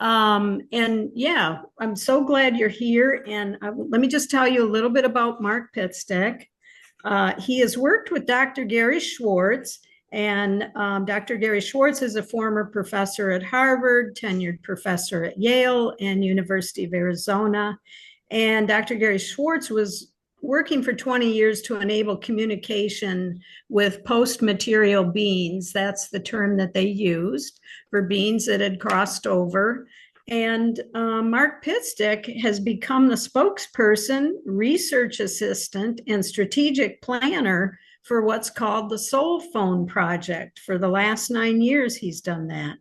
And yeah, I'm so glad you're here. And let me just tell you a little bit about Mark Pitstick. He has worked with Dr. Gary Schwartz, and Dr. Gary Schwartz is a former professor at Harvard, tenured professor at Yale and University of Arizona. And Dr. Gary Schwartz was working for 20 years to enable communication with post-material beings. That's the term that they used for beings that had crossed over. And Mark Pitstick has become the spokesperson, research assistant, and strategic planner for what's called the SoulPhone project. For the last 9 years, he's done that.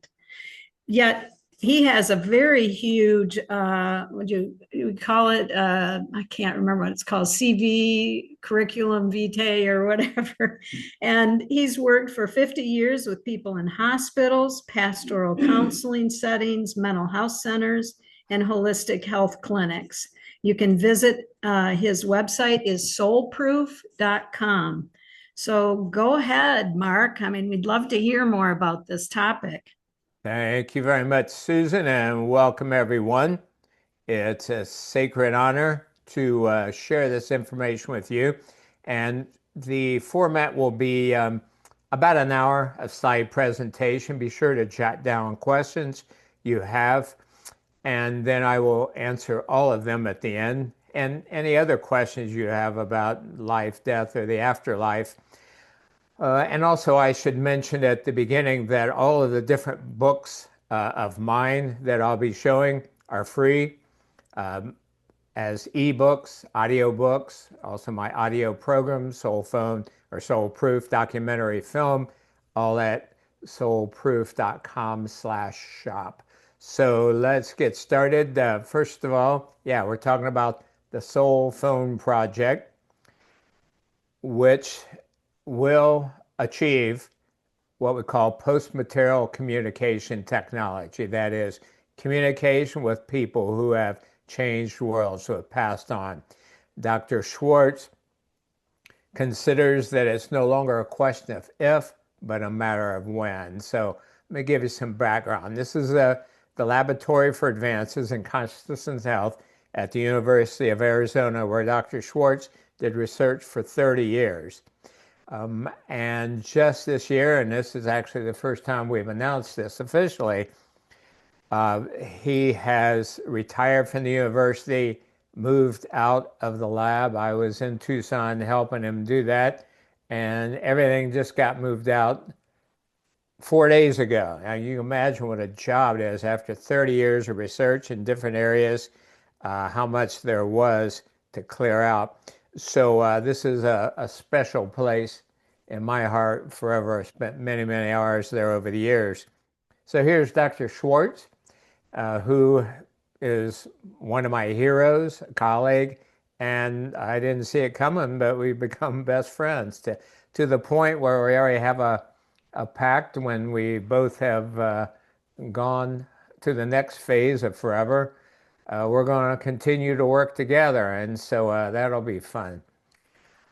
Yet he has a very huge, what you call it? I can't remember what it's called, CV, curriculum vitae or whatever. And he's worked for 50 years with people in hospitals, pastoral counseling settings, mental health centers, and holistic health clinics. You can visit his website is soulproof.com. So go ahead, Mark. I mean, we'd love to hear more about this topic. Thank you very much, Susan, and welcome everyone. It's a sacred honor to share this information with you. And the format will be about an hour of slide presentation. Be sure to jot down questions you have, and then I will answer all of them at the end. And any other questions you have about life, death, or the afterlife. And also, I should mention at the beginning that all of the different books of mine that I'll be showing are free as ebooks, audiobooks, also my audio program, SoulPhone or SoulProof documentary film, all at soulproof.com/shop. So let's get started. First of all, yeah, we're talking about the SoulPhone project, which will achieve what we call post-material communication technology. That is, communication with people who have changed worlds, who have passed on. Dr. Schwartz considers that it's no longer a question of if, but a matter of when. So let me give you some background. This is the Laboratory for Advances in Consciousness and Health at the University of Arizona, where Dr. Schwartz did research for 30 years. And just this year, and this is actually the first time we've announced this officially, he has retired from the university, moved out of the lab. I was in Tucson helping him do that, and everything just got moved out 4 days ago. Now you can imagine what a job it is after 30 years of research in different areas, how much there was to clear out. So this is a special place in my heart forever. I spent many, many hours there over the years. So here's Dr. Schwartz, who is one of my heroes, a colleague, and I didn't see it coming, but we've become best friends to the point where we already have a pact when we both have gone to the next phase of forever. We're going to continue to work together, and so that'll be fun.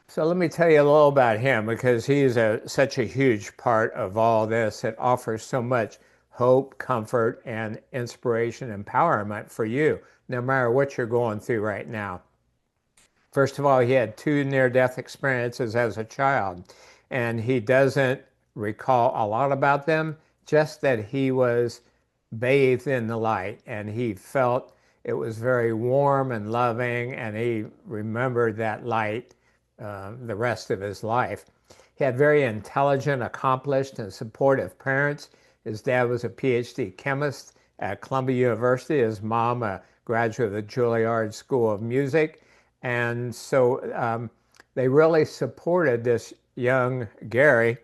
So let me tell you a little about him, because he's such a huge part of all this. It offers so much hope, comfort, and inspiration, empowerment for you, no matter what you're going through right now. First of all, he had 2 near-death experiences as a child, and he doesn't recall a lot about them, just that he was bathed in the light, and he felt it was very warm and loving, and he remembered that light the rest of his life. He had very intelligent, accomplished, and supportive parents. His dad was a PhD chemist at Columbia University. His mom, a graduate of the Juilliard School of Music. And so they really supported this young Gary,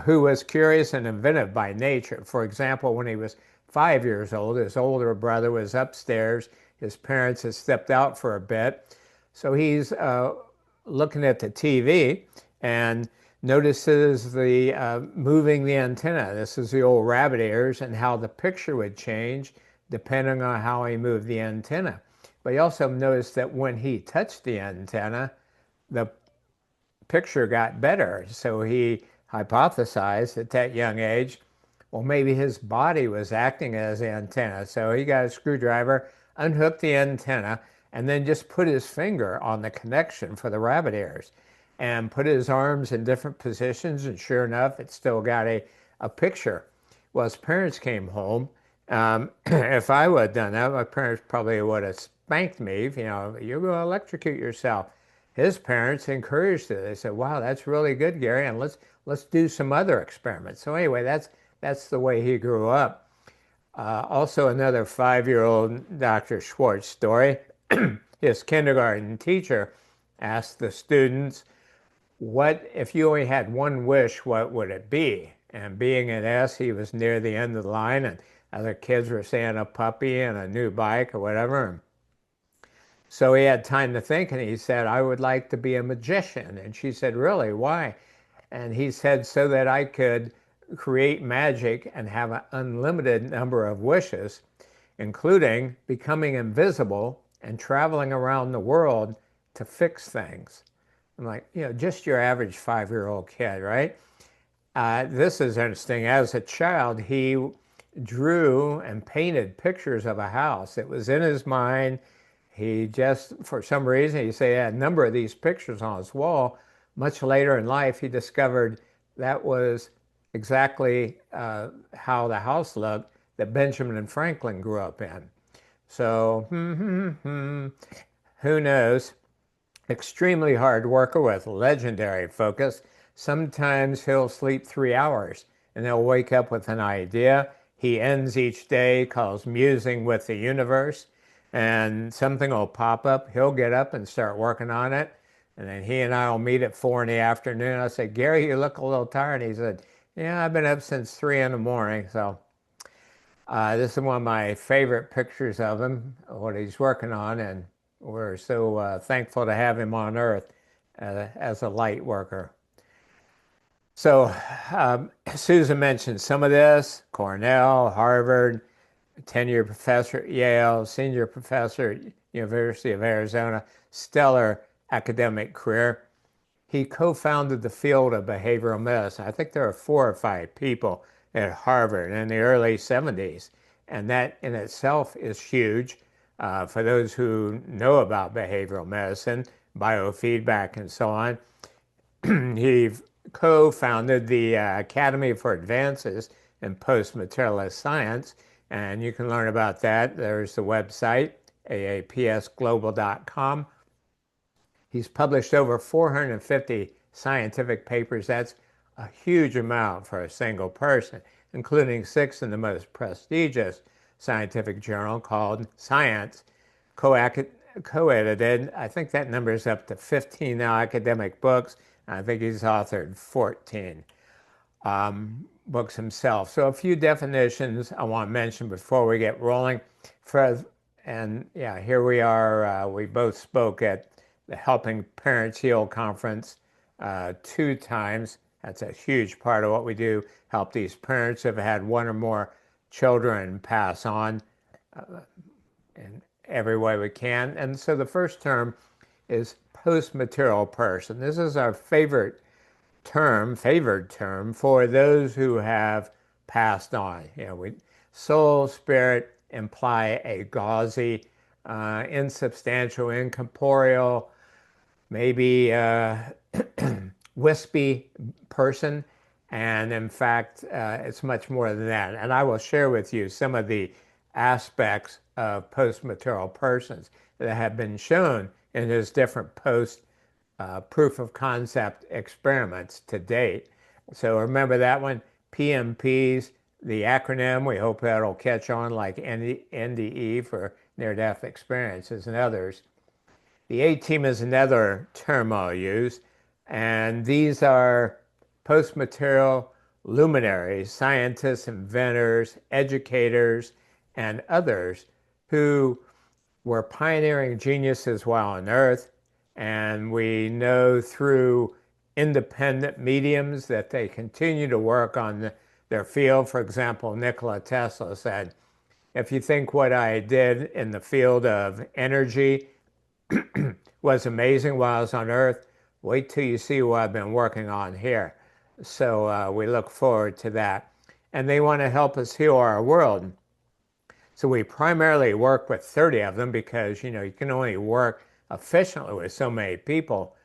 who was curious and inventive by nature. For example, when he was 5 years old, his older brother was upstairs. His parents had stepped out for a bit. So he's looking at the TV and notices the moving the antenna. This is the old rabbit ears, and how the picture would change depending on how he moved the antenna. But he also noticed that when he touched the antenna, the picture got better. So he hypothesized at that young age, Well, maybe his body was acting as the antenna. So he got a screwdriver, unhooked the antenna, and then just put his finger on the connection for the rabbit ears and put his arms in different positions. And sure enough, it still got a picture. Well, his parents came home. If I would have done that, my parents probably would have spanked me. You know, you're going to electrocute yourself. His parents encouraged it. They said, "Wow, that's really good, Gary, and let's do some other experiments." So anyway, that's the way he grew up. Also, another 5-year-old Dr. Schwartz story. His kindergarten teacher asked the students, "What if you only had one wish? What would it be?" And being an S, he was near the end of the line, and other kids were saying a puppy and a new bike or whatever. So he had time to think, and he said, "I would like to be a magician." And she said, "Really? Why?" And he said, "So that I could create magic and have an unlimited number of wishes, including becoming invisible and traveling around the world to fix things." I'm like, just your average 5-year-old kid, right? This is interesting. As a child, he drew and painted pictures of a house. It was in his mind. He just, for some reason, he said he had a number of these pictures on his wall. Much later in life, he discovered that was exactly how the house looked that Benjamin Franklin grew up in. So, who knows? Extremely hard worker with legendary focus. Sometimes he'll sleep 3 hours and he'll wake up with an idea. He ends each day, calls musing with the universe, and something will pop up. He'll get up and start working on it. And then he and I will meet at 4 in the afternoon. I say, "Gary, you look a little tired." He said, "Yeah, I've been up since 3 in the morning." So this is one of my favorite pictures of him, what he's working on. And we're so thankful to have him on Earth as a light worker. So Susan mentioned some of this: Cornell, Harvard, tenured professor at Yale, senior professor at University of Arizona, stellar academic career. He co-founded the field of behavioral medicine. I think there are 4 or 5 people at Harvard in the early 70s, and that in itself is huge for those who know about behavioral medicine, biofeedback, and so on. He co-founded the Academy for Advances in Post-Materialist Science, and you can learn about that. There's the website, aapsglobal.com. He's published over 450 scientific papers. That's a huge amount for a single person, including 6 in the most prestigious scientific journal called Science, co-edited. I think that number is up to 15 now academic books. I think he's authored 14 books himself. So a few definitions I want to mention before we get rolling. Here we are. We both spoke at the Helping Parents Heal conference 2 times. That's a huge part of what we do, help these parents who have had 1 or more children pass on in every way we can. And so the first term is post-material person. This is our favored term for those who have passed on. Soul, spirit imply a gauzy, insubstantial, incorporeal, maybe wispy person. And in fact, it's much more than that. And I will share with you some of the aspects of post-material persons that have been shown in his different proof of concept experiments to date. So remember that one, PMPs, the acronym. We hope that'll catch on, like NDE for near-death experiences and others. The A-team is another term I'll use, and these are post-material luminaries, scientists, inventors, educators, and others who were pioneering geniuses while on Earth, and we know through independent mediums that they continue to work on their field. For example, Nikola Tesla said, "If you think what I did in the field of energy was amazing while I was on Earth, wait till you see what I've been working on here." So we look forward to that. and they want to help us heal our world. So we primarily work with 30 of them because, you can only work efficiently with so many people.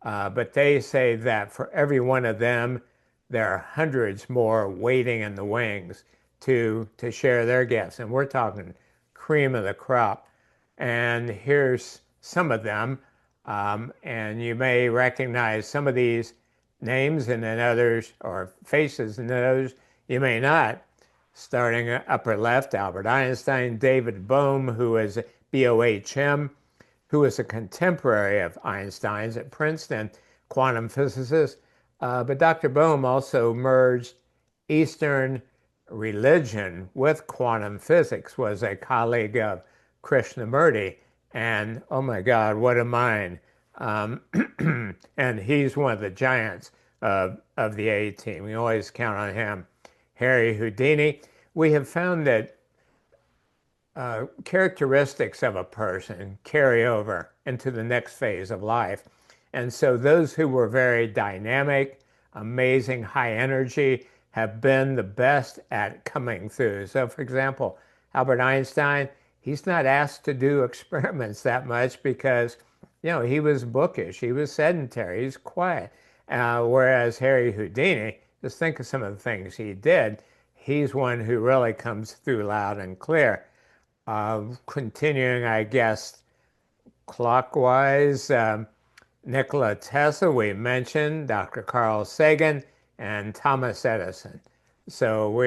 But they say that for every one of them, there are hundreds more waiting in the wings to share their gifts. And we're talking cream of the crop. And here's some of them. And you may recognize some of these names and then others, or faces and then others you may not. Starting upper left, Albert Einstein, David Bohm, who is BOHM, who was a contemporary of Einstein's at Princeton, quantum physicist. But Dr. Bohm also merged Eastern religion with quantum physics, was a colleague of Krishnamurti, and oh my God, what a mind. And he's one of the giants of the A team. We always count on him. Harry Houdini. We have found that characteristics of a person carry over into the next phase of life. And so those who were very dynamic, amazing, high energy have been the best at coming through. So for example, Albert Einstein, he's not asked to do experiments that much because, he was bookish, he was sedentary, he's quiet. Whereas Harry Houdini, just think of some of the things he did. He's one who really comes through loud and clear. Continuing, I guess, clockwise, Nikola Tesla, we mentioned, Dr. Carl Sagan, and Thomas Edison. So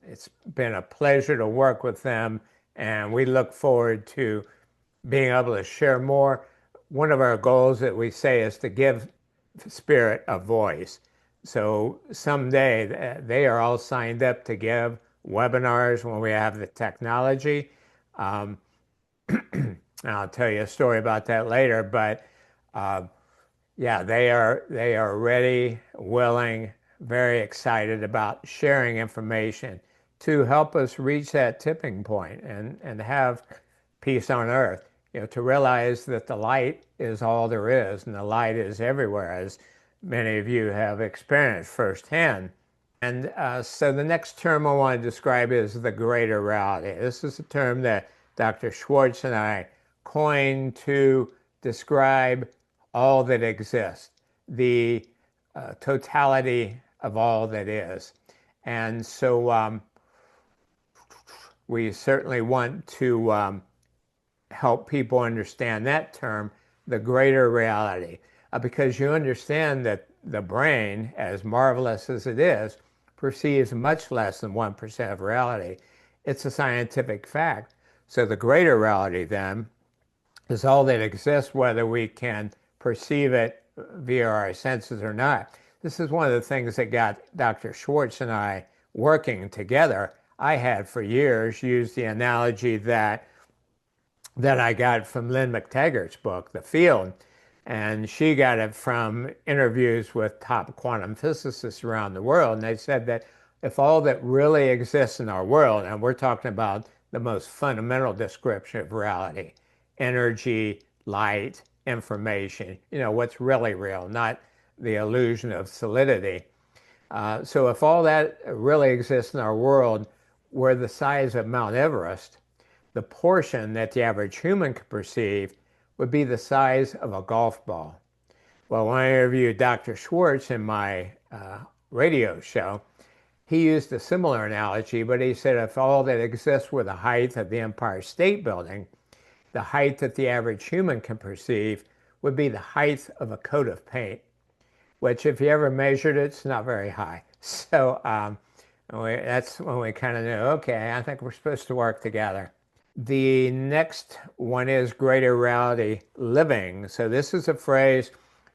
it's been a pleasure to work with them, and we look forward to being able to share more. One of our goals that we say is to give spirit a voice. So someday they are all signed up to give webinars when we have the technology. I'll tell you a story about that later, but yeah, they are ready, willing, very excited about sharing information to help us reach that tipping point and have peace on earth. To realize that the light is all there is, and the light is everywhere, as many of you have experienced firsthand. And so the next term I want to describe is the greater reality. This is a term that Dr. Schwartz and I coined to describe all that exists, the totality of all that is. And so we certainly want to help people understand that term, the greater reality, because you understand that the brain, as marvelous as it is, perceives much less than 1% of reality. It's a scientific fact. So the greater reality then is all that exists, whether we can perceive it via our senses or not. This is one of the things that got Dr. Schwartz and I working together. I had for years used the analogy that I got from Lynn McTaggart's book, The Field, and she got it from interviews with top quantum physicists around the world, and they said that if all that really exists in our world, and we're talking about the most fundamental description of reality, energy, light, information, what's really real, not the illusion of solidity. So if all that really exists in our world, we're the size of Mount Everest, the portion that the average human could perceive would be the size of a golf ball. Well, when I interviewed Dr. Schwartz in my radio show, he used a similar analogy, but he said if all that exists were the height of the Empire State Building, the height that the average human can perceive would be the height of a coat of paint, which if you ever measured it, it's not very high. So that's when we kind of knew, okay, I think we're supposed to work together. The next one is greater reality living. So this is a phrase,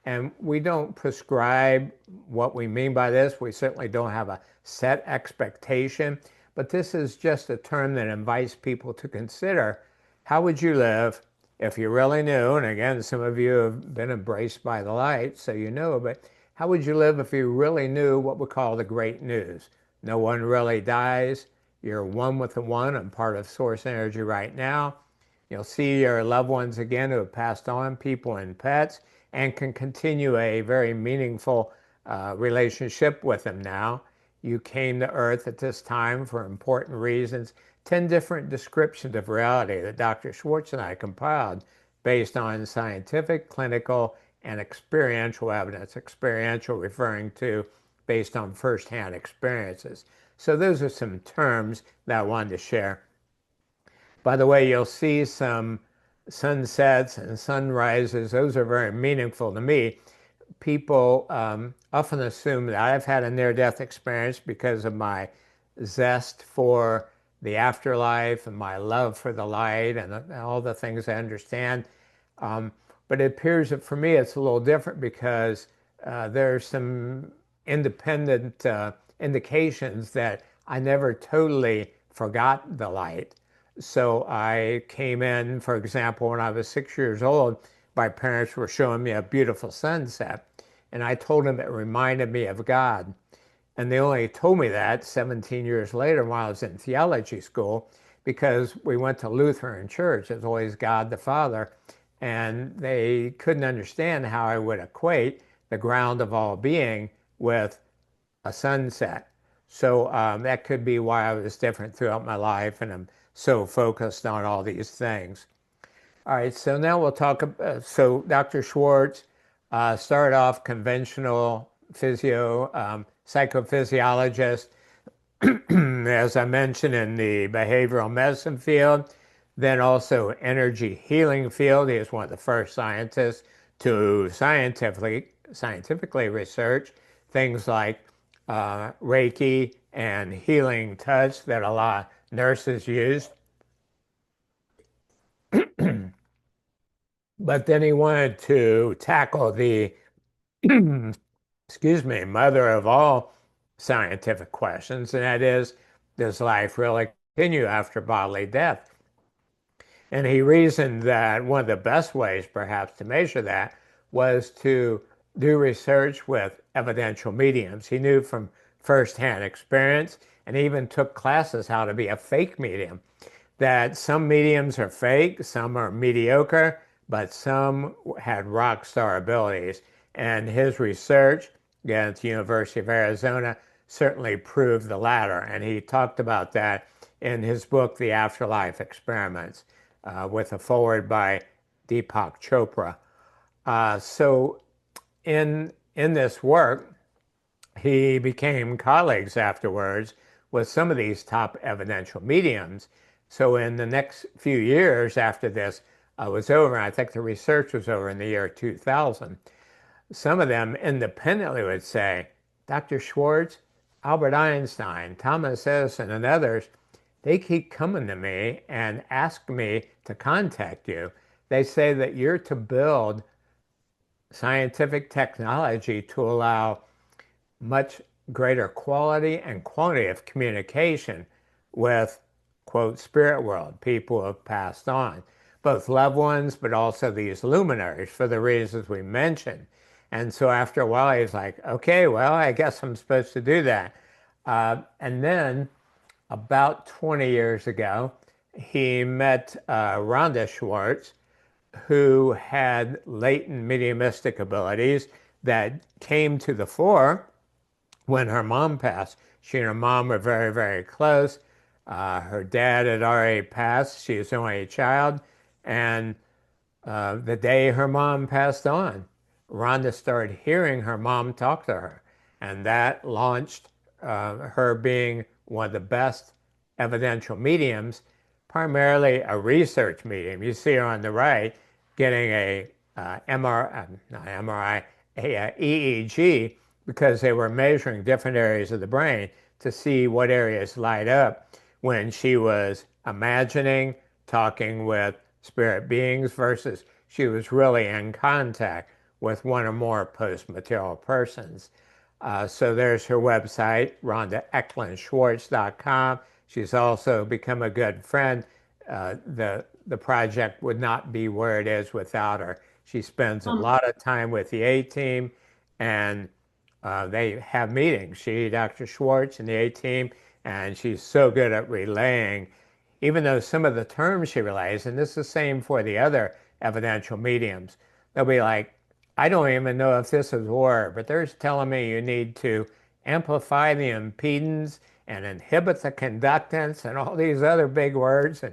and we don't prescribe what we mean by this. We certainly don't have a set expectation, but this is just a term that invites people to consider, how would you live if you really knew, and again, some of you have been embraced by the light, so you know, but how would you live if you really knew what we call the great news? No one really dies. You're one with the one. I'm part of source energy right now. You'll see your loved ones again who have passed on, people and pets, and can continue a very meaningful relationship with them now. you came to Earth at this time for important reasons. 10 different descriptions of reality that Dr. Schwartz and I compiled based on scientific, clinical, and experiential evidence. Experiential referring to based on firsthand experiences. So those are some terms that I wanted to share. By the way, you'll see some sunsets and sunrises. Those are very meaningful to me. People often assume that I've had a near-death experience because of my zest for the afterlife and my love for the light and all the things I understand. Um, but it appears that for me it's a little different because there's some independent indications that I never totally forgot the light. So I came in, for example, when I was 6 years old, my parents were showing me a beautiful sunset, and I told them it reminded me of God. And they only told me that 17 years later while I was in theology school, because we went to Lutheran church. It's always God the Father. And they couldn't understand how I would equate the ground of all being with a sunset. So that could be why I was different throughout my life, and I'm so focused on all these things. All right, so now we'll talk about, so Dr. Schwartz started off conventional psychophysiologist, as I mentioned, in the behavioral medicine field, then also energy healing field. He was one of the first scientists to scientifically research things like Reiki and healing touch that a lot of nurses use. But then he wanted to tackle the, excuse me, mother of all scientific questions, and that is, does life really continue after bodily death? And he reasoned that one of the best ways, perhaps, to measure that was to do research with evidential mediums. He knew from firsthand experience, and even took classes how to be a fake medium, that some mediums are fake, some are mediocre, but some had rock star abilities. And his research, again, at the University of Arizona, certainly proved the latter. And he talked about that in his book, The Afterlife Experiments, with a foreword by Deepak Chopra. So in this work, he became colleagues afterwards with some of these top evidential mediums. So in the next few years after this was over, I think the research was over in the year 2000, some of them independently would say, Dr. Schwartz, Albert Einstein, Thomas Edison, and others, they keep coming to me and ask me to contact you. They say that you're to build scientific technology to allow much greater quality and quantity of communication with, quote, spirit world, people who have passed on, both loved ones, but also these luminaries for the reasons we mentioned. And so after a while, he's like, okay, well, I guess I'm supposed to do that. And then about 20 years ago, he met Rhonda Schwartz, who had latent mediumistic abilities that came to the fore when her mom passed. She and her mom were very, very close. Her dad had already passed. She was the only child. And the day her mom passed on, Rhonda started hearing her mom talk to her. And that launched her being one of the best evidential mediums, primarily a research medium. You see her on the right getting a EEG, because they were measuring different areas of the brain to see what areas light up when she was imagining talking with spirit beings versus she was really in contact with one or more post-material persons. So there's her website, RhondaEklundSchwartz.com. She's also become a good friend. The project would not be where it is without her. She spends a lot of time with the A-team, and they have meetings, she, Dr. Schwartz, and the A-team, and she's so good at relaying, even though some of the terms she relays, and this is the same for the other evidential mediums, they'll be like, I don't even know if this is a word, but they're telling me you need to amplify the impedance and inhibit the conductance and all these other big words.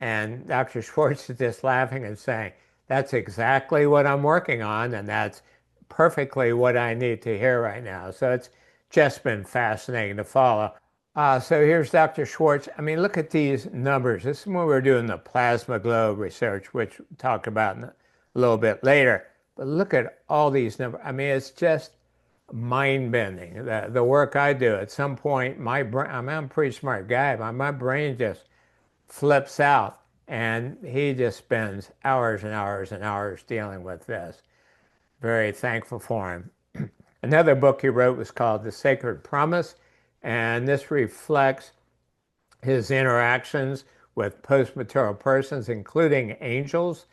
And Dr. Schwartz is just laughing and saying, that's exactly what I'm working on, and that's perfectly what I need to hear right now. So it's just been fascinating to follow. So here's Dr. Schwartz. I mean, look at these numbers. This is when we're doing the plasma globe research, which we'll talk about a little bit later. But look at all these numbers. I mean, it's just mind-bending. The work I do, at some point, my brain, I'm a pretty smart guy, but my brain just flips out, and he just spends hours and hours and hours dealing with this. Very thankful for him. Another book he wrote was called The Sacred Promise, and this reflects his interactions with post-material persons, including angels,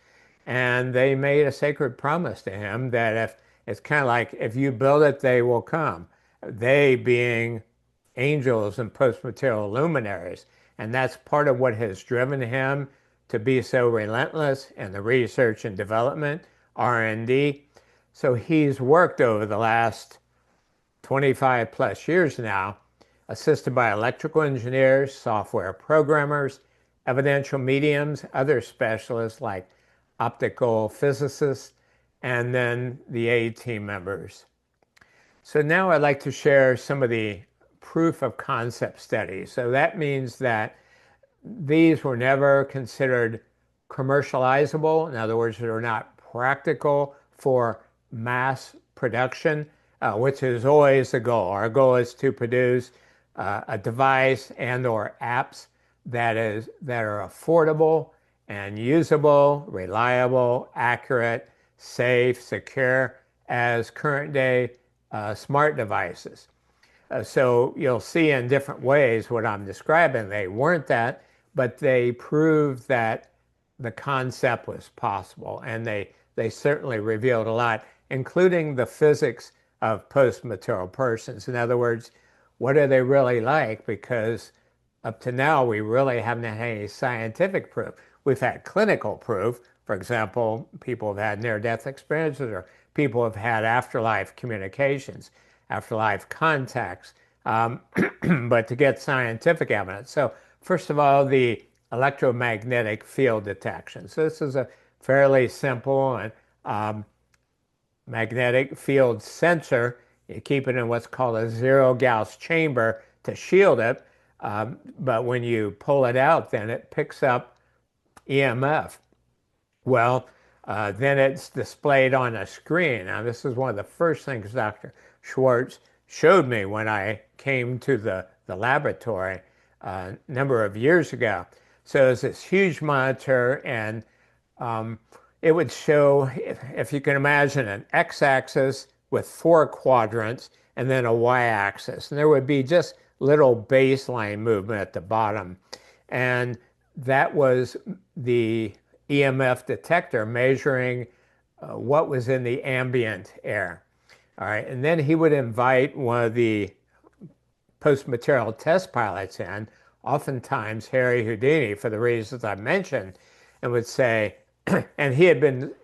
and they made a sacred promise to him that if it's kind of like, if you build it, they will come. They being angels and post-material luminaries. And that's part of what has driven him to be so relentless in the research and development, R&D. So he's worked over the last 25 plus years now, assisted by electrical engineers, software programmers, evidential mediums, other specialists like optical physicists, and then the aid team members. So now I'd like to share some of the proof of concept studies. So that means that these were never considered commercializable. In other words, they're not practical for mass production, which is always the goal. Our goal is to produce a device and or apps that are affordable and usable, reliable, accurate, safe, secure as current day smart devices. So you'll see in different ways what I'm describing. They weren't that, but they proved that the concept was possible, and they certainly revealed a lot, including the physics of post-material persons. In other words, what are they really like? Because up to now, we really haven't had any scientific proof. We've had clinical proof. For example, people have had near-death experiences, or people have had afterlife communications, afterlife contacts, but to get scientific evidence. So first of all, the electromagnetic field detection. So this is a fairly simple and magnetic field sensor. You keep it in what's called a zero Gauss chamber to shield it, but when you pull it out, then it picks up EMF. Well, then it's displayed on a screen. Now, this is one of the first things Dr. Schwartz showed me when I came to the laboratory a number of years ago. So it's this huge monitor, and it would show, if you can imagine, an x-axis with 4 quadrants and then a y-axis. And there would be just little baseline movement at the bottom. And that was the EMF detector measuring what was in the ambient air. All right, and then he would invite one of the post-material test pilots in, oftentimes Harry Houdini, for the reasons I mentioned, and would say, and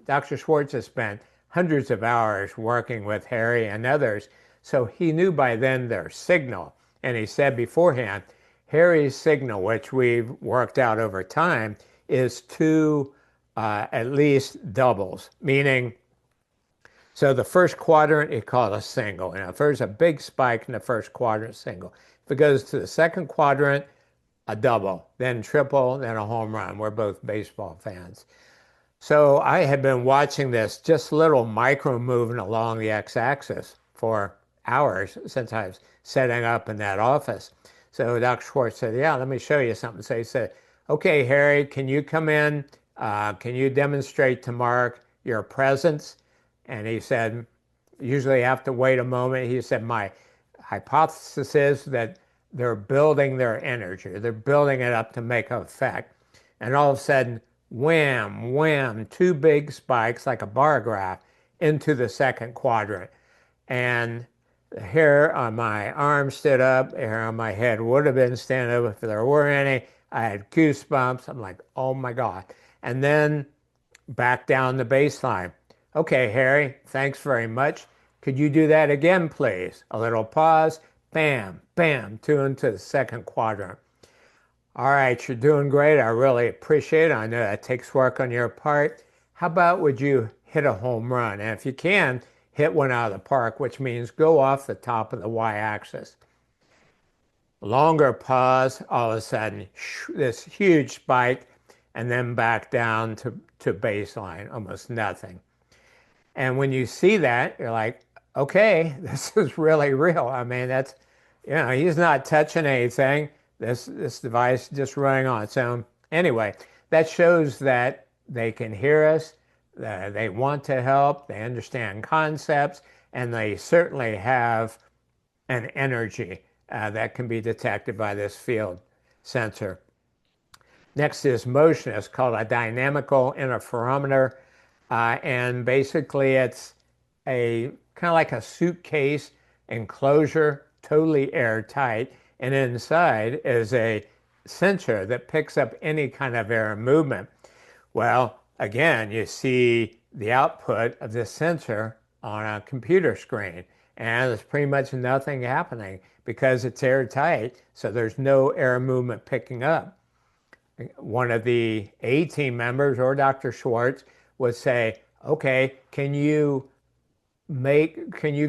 Dr. Schwartz has spent hundreds of hours working with Harry and others, so he knew by then their signal. And he said beforehand, Harry's signal, which we've worked out over time, is 2 at least doubles, meaning, so the first quadrant, he called a single. If there's a big spike in the first quadrant, single. If it goes to the second quadrant, a double, then triple, then a home run. We're both baseball fans. So I had been watching this just little micro movement along the x-axis for hours since I was setting up in that office. So Dr. Schwartz said, yeah, let me show you something. So he said, okay, Harry, can you come in? Can you demonstrate to Mark your presence? And he said, usually you have to wait a moment. He said, my hypothesis is that they're building their energy. They're building it up to make an effect. And all of a sudden, wham, wham, 2 big spikes like a bar graph into the second quadrant. And the hair on my arm stood up, the hair on my head would have been standing up if there were any. I had goosebumps. I'm like, oh my God. And then back down the baseline. Okay, Harry, thanks very much. Could you do that again, please? A little pause, bam, bam, two into the second quadrant. All right, you're doing great. I really appreciate it. I know that takes work on your part. How about would you hit a home run? And if you can, hit one out of the park, which means go off the top of the y-axis. Longer pause, all of a sudden, this huge spike, and then back down to baseline, almost nothing. And when you see that, you're like, okay, this is really real. I mean, that's, he's not touching anything. This device just running on its own. Anyway, that shows that they can hear us, they want to help, they understand concepts, and they certainly have an energy that can be detected by this field sensor. Next is motion. It's called a dynamical interferometer. And basically it's a kind of like a suitcase enclosure, totally airtight. And inside is a sensor that picks up any kind of air movement. Well, again, you see the output of this sensor on a computer screen. And there's pretty much nothing happening because it's airtight, so there's no air movement picking up. One of the A team members or Dr. Schwartz would say, okay, can you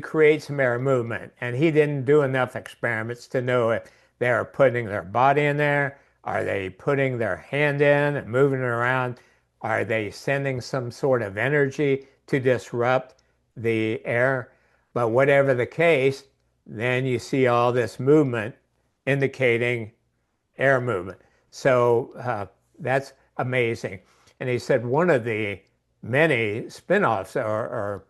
create some air movement? And he didn't do enough experiments to know if they're putting their body in there, are they putting their hand in and moving it around, are they sending some sort of energy to disrupt the air? But whatever the case, then you see all this movement indicating air movement. So that's amazing. And he said one of the many spin-offs or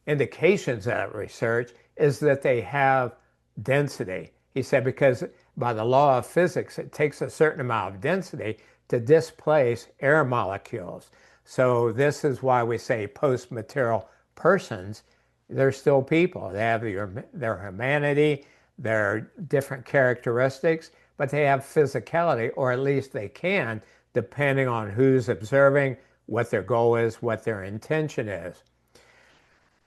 indications of that research is that they have density. He said because by the law of physics, it takes a certain amount of density to displace air molecules. So this is why we say post-material persons. They're still people. They have their humanity, their different characteristics, but they have physicality, or at least they can, depending on who's observing, what their goal is, what their intention is.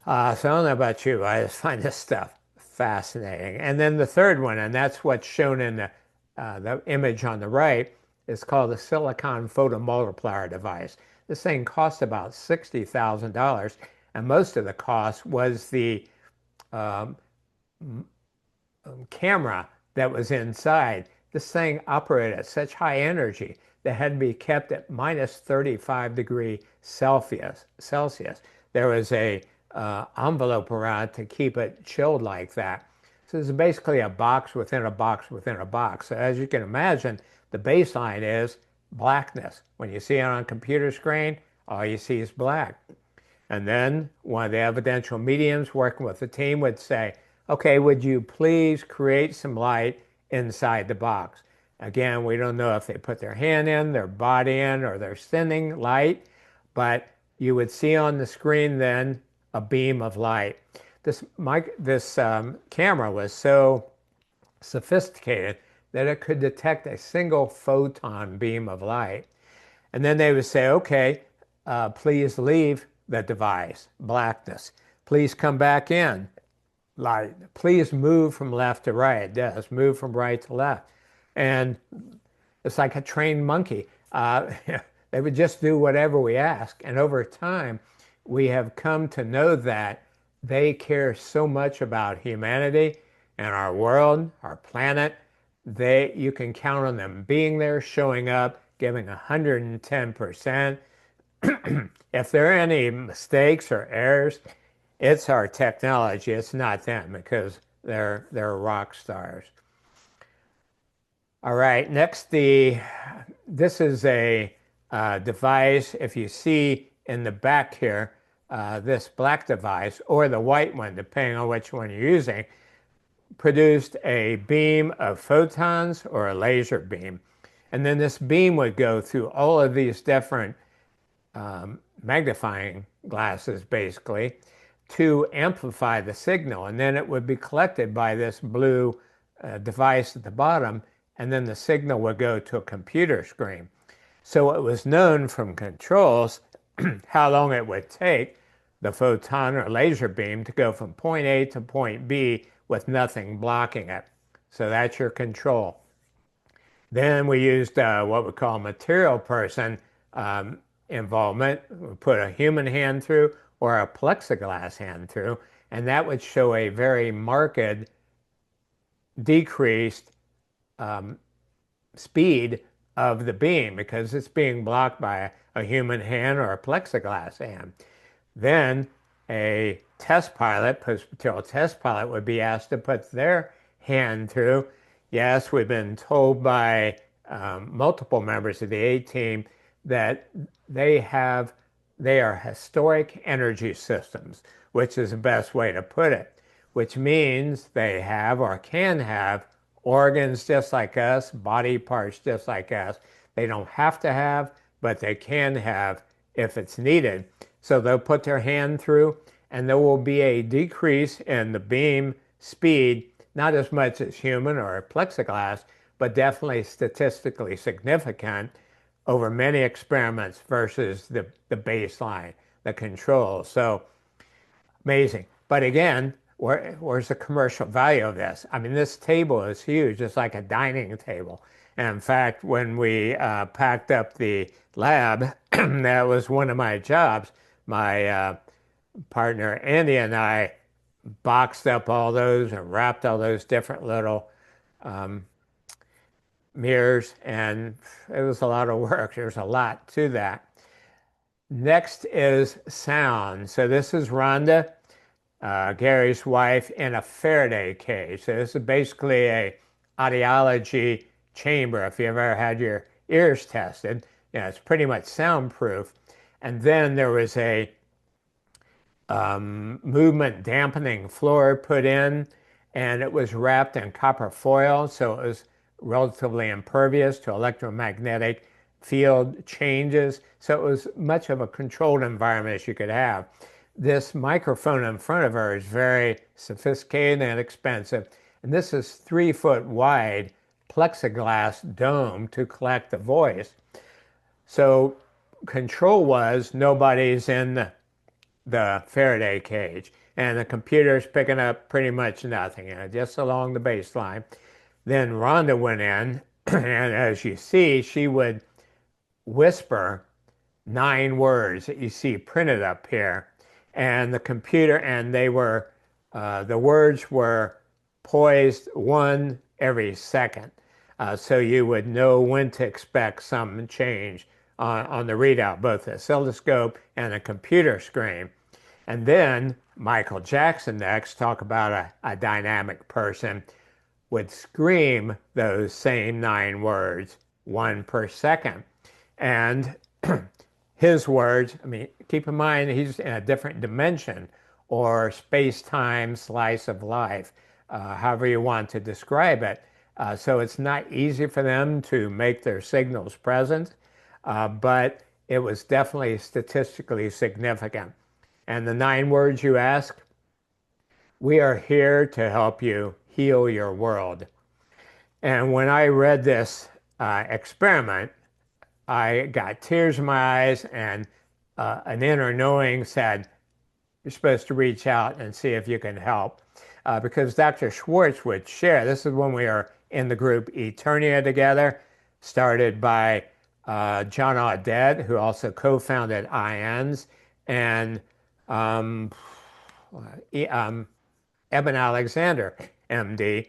So I don't know about you, I just find this stuff fascinating. And then the third one, and that's what's shown in the image on the right, is called the silicon photomultiplier device. This thing cost about $60,000, and most of the cost was the camera that was inside. This thing operated at such high energy that had to be kept at minus 35 degrees Celsius. There was a envelope around it to keep it chilled like that. So it's basically a box within a box within a box. So as you can imagine, the baseline is blackness. When you see it on a computer screen, all you see is black. And then one of the evidential mediums working with the team would say, okay, would you please create some light inside the box? Again, we don't know if they put their hand in, their body in, or they're sending light, but you would see on the screen then a beam of light. This camera was so sophisticated that it could detect a single photon beam of light. And then they would say, okay, please leave the device, blackness. Please come back in, light. Please move from left to right. It does, move from right to left. And it's like a trained monkey. They would just do whatever we ask. And over time, we have come to know that they care so much about humanity and our world, our planet. You can count on them being there, showing up, giving 110%. If there are any mistakes or errors, it's our technology. It's not them because they're rock stars. All right, next, this is a device. If you see in the back here, this black device or the white one, depending on which one you're using, produced a beam of photons or a laser beam. And then this beam would go through all of these different magnifying glasses, basically, to amplify the signal. And then it would be collected by this blue device at the bottom, and then the signal would go to a computer screen. So it was known from controls how long it would take the photon or laser beam to go from point A to point B with nothing blocking it. So that's your control. Then we used what we call material person involvement. We put a human hand through or a plexiglass hand through, and that would show a very marked decreased speed of the beam because it's being blocked by a human hand or a plexiglass hand. Then a test pilot, post-material test pilot, would be asked to put their hand through. Yes, we've been told by multiple members of the A team that they are historic energy systems, which is the best way to put it, which means they have or can have organs just like us, body parts just like us. They don't have to have, but they can have if it's needed. So they'll put their hand through and there will be a decrease in the beam speed, not as much as human or plexiglass, but definitely statistically significant over many experiments versus the baseline, the control. So amazing. But again, where's the commercial value of this? I mean, this table is huge. It's like a dining table. And in fact, when we packed up the lab, that was one of my jobs. My partner Andy and I boxed up all those and wrapped all those different little mirrors, and it was a lot of work. There's a lot to that. Next is sound. So this is Rhonda, Gary's wife, in a Faraday cage. So this is basically a audiology chamber. If you ever had your ears tested, it's pretty much soundproof. And then there was a movement dampening floor put in, and it was wrapped in copper foil, so it was relatively impervious to electromagnetic field changes. So it was much of a controlled environment as you could have. This microphone in front of her is very sophisticated and expensive. And this is 3-foot wide plexiglass dome to collect the voice. So control was nobody's in the Faraday cage, and the computer's picking up pretty much nothing, just along the baseline. Then Rhonda went in, and as you see, she would whisper 9 words that you see printed up here. And the computer, and they were, the words were poised 1 every second. So you would know when to expect some change on the readout, both the oscilloscope and the computer screen. And then Michael Jackson next, talk about a dynamic person, would scream those same 9 words, 1 per second. And his words, I mean, keep in mind, he's in a different dimension or space-time slice of life, however you want to describe it. So it's not easy for them to make their signals present, but it was definitely statistically significant. And the 9 words you ask, we are here to help you heal your world. And when I read this experiment, I got tears in my eyes, and an inner knowing said, you're supposed to reach out and see if you can help. Because Dr. Schwartz would share, this is when we are in the group Eternia together, started by John Audet, who also co-founded IONS, and Eben Alexander, MD.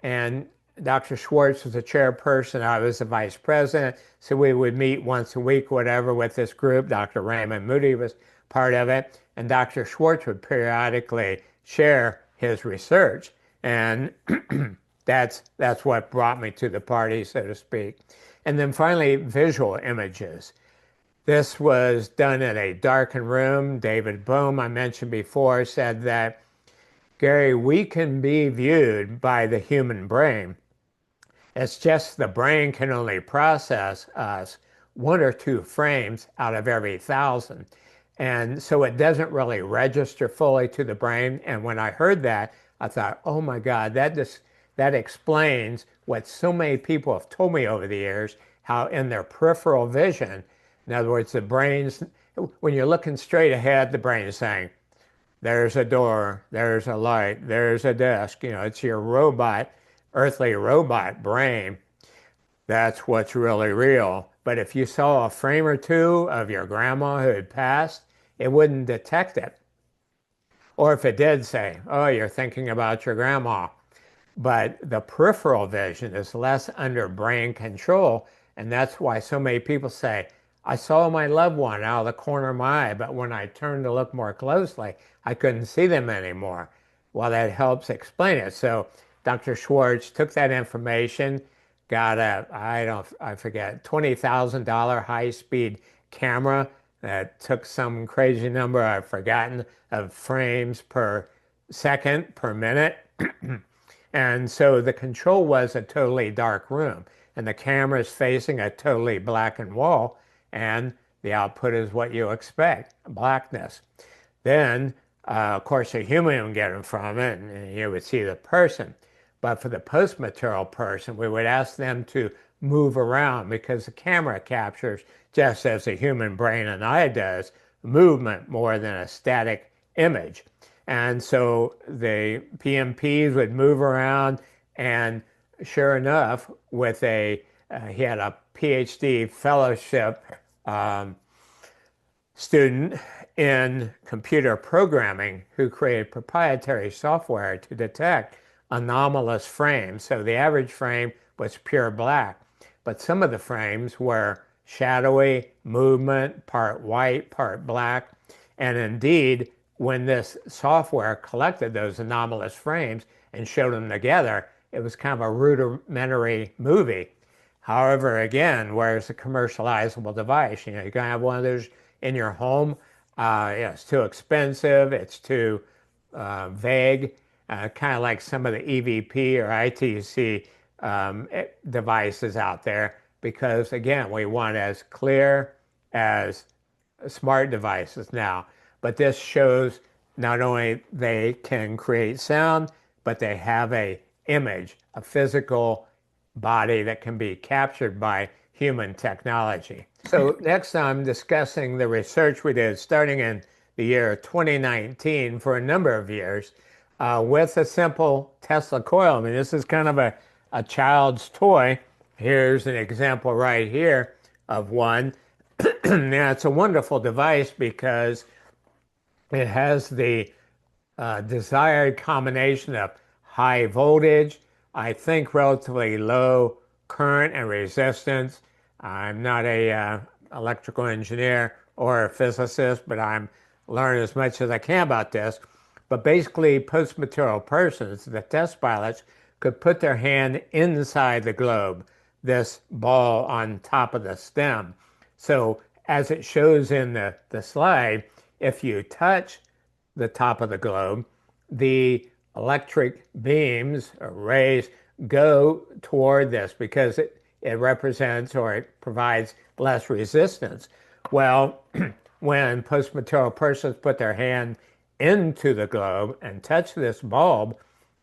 And Dr. Schwartz was the chairperson. I was the vice president. So we would meet once a week, whatever, with this group. Dr. Raymond Moody was part of it. And Dr. Schwartz would periodically share his research. And that's what brought me to the party, so to speak. And then finally, visual images. This was done in a darkened room. David Bohm, I mentioned before, said that, Gary, we can be viewed by the human brain. It's just the brain can only process us 1 or 2 frames out of every 1,000. And so it doesn't really register fully to the brain. And when I heard that, I thought, oh my God, that explains what so many people have told me over the years, how in their peripheral vision, in other words, the brain's When you're looking straight ahead, the brain is saying, there's a door, there's a light, there's a desk. It's your earthly robot brain. That's what's really real. But if you saw a frame or two of your grandma who had passed, it wouldn't detect it. Or if it did, say, oh, you're thinking about your grandma. But the peripheral vision is less under brain control. And that's why so many people say, I saw my loved one out of the corner of my eye, but when I turned to look more closely, I couldn't see them anymore. Well, that helps explain it. So Dr. Schwartz took that information, got I forget, $20,000 high-speed camera that took some crazy number, I've forgotten, of frames per second, per minute. And so the control was a totally dark room, and the camera is facing a totally blackened wall, and the output is what you expect, blackness. Then, of course, a human would get in front of it, and you would see the person. But for the post-material person, we would ask them to move around because the camera captures, just as a human brain and eye does, movement more than a static image. And so the PMPs would move around, and sure enough, he had a PhD fellowship student in computer programming who created proprietary software to detect anomalous frames. So the average frame was pure black, but some of the frames were shadowy, movement, part white, part black. And indeed, when this software collected those anomalous frames and showed them together, it was kind of a rudimentary movie. However, again, where's a commercializable device? You're going to have one of those in your home. It's too expensive. It's too vague. Kind of like some of the EVP or ITC devices out there, because again, we want as clear as smart devices now. But this shows not only they can create sound, but they have an image, a physical body that can be captured by human technology. So next I'm discussing the research we did starting in the year 2019 for a number of years with a simple Tesla coil. I mean, this is kind of a child's toy. Here's an example right here of one. Now, it's a wonderful device because it has the desired combination of high voltage, I think relatively low current and resistance. I'm not a electrical engineer or a physicist, but I'm learning as much as I can about this. But basically, post-material persons, the test pilots, could put their hand inside the globe, this ball on top of the stem. So as it shows in the slide, if you touch the top of the globe, the electric beams or rays go toward this because it represents or it provides less resistance. Well, when post-material persons put their hand into the globe and touch this bulb,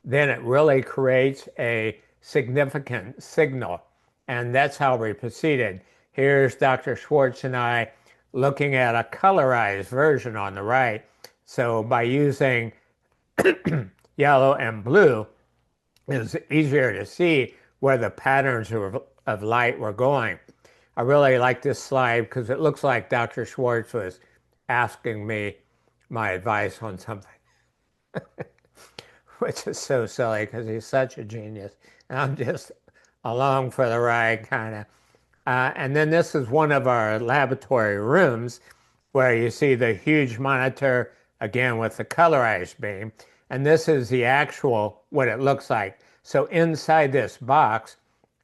then it really creates a significant signal. And that's how we proceeded. Here's Dr. Schwartz and I looking at a colorized version on the right. So by using yellow and blue, it's easier to see where the patterns of light were going. I really like this slide because it looks like Dr. Schwartz was asking me my advice on something, which is so silly because he's such a genius. And I'm just along for the ride, kind of. And then this is one of our laboratory rooms where you see the huge monitor, again, with the colorized beam. And this is the actual, what it looks like. So inside this box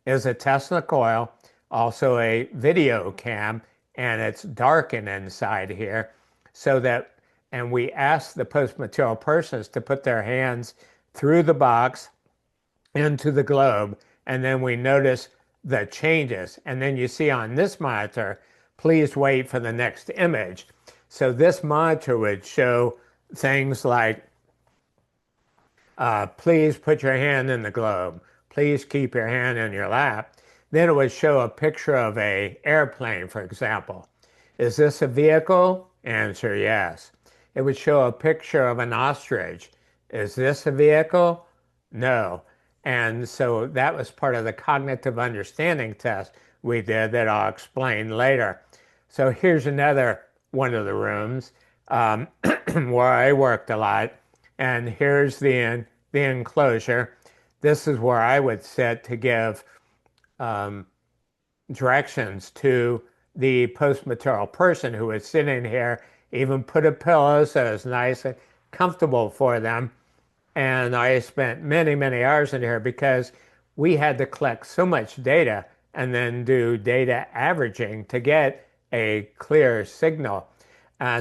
is a Tesla coil, also a video cam, and it's darkened inside here so that, and we ask the post-material persons to put their hands through the box into the globe, and then we notice the changes. And then you see on this monitor, please wait for the next image. So this monitor would show things like, please put your hand in the globe. Please keep your hand in your lap. Then it would show a picture of an airplane, for example. Is this a vehicle? Answer, yes. It would show a picture of an ostrich. Is this a vehicle? No. And so that was part of the cognitive understanding test we did that I'll explain later. So here's another one of the rooms where I worked a lot. And here's the enclosure. This is where I would sit to give directions to the postmortem person who was sitting here, even put a pillow so it's nice and comfortable for them. And I spent many, many hours in here because we had to collect so much data and then do data averaging to get a clear signal.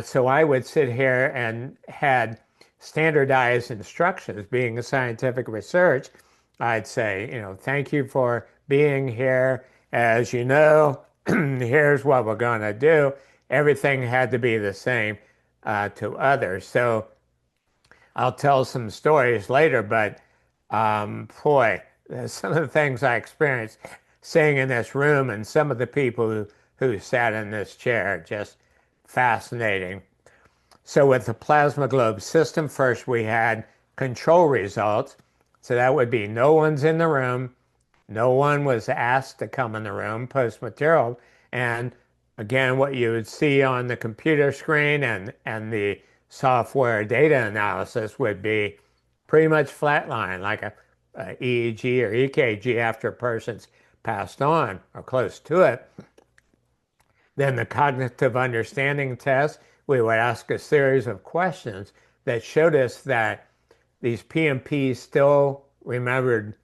So I would sit here and had standardized instructions. Being a scientific research, I'd say, thank you for being here. As you know, here's what we're going to do. Everything had to be the same to others. So I'll tell some stories later, but boy, some of the things I experienced sitting in this room and some of the people who sat in this chair, just fascinating. So with the plasma globe system, first we had control results. So that would be no one's in the room. No one was asked to come in the room post-material. And again, what you would see on the computer screen and the software data analysis would be pretty much flatline, like a EEG or EKG after a person's passed on or close to it. Then the cognitive understanding test, we would ask a series of questions that showed us that these PMPs still remembered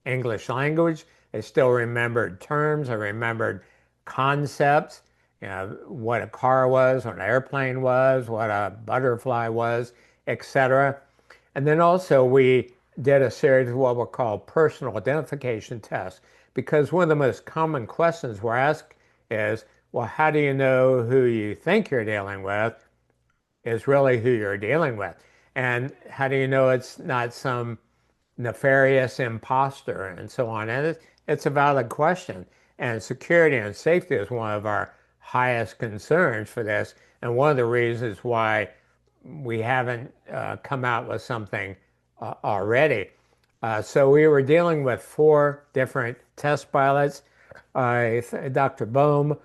English language, they still remembered terms, they remembered concepts, what a car was, what an airplane was, what a butterfly was, etc. And then also we did a series of what we call personal identification tests, because one of the most common questions we're asked is, well, how do you know who you think you're dealing with is really who you're dealing with? And how do you know it's not some nefarious imposter and so on? And it's a valid question. And security and safety is one of our highest concerns for this, and one of the reasons why we haven't come out with something already. So we were dealing with 4 different test pilots, Dr. Bohm,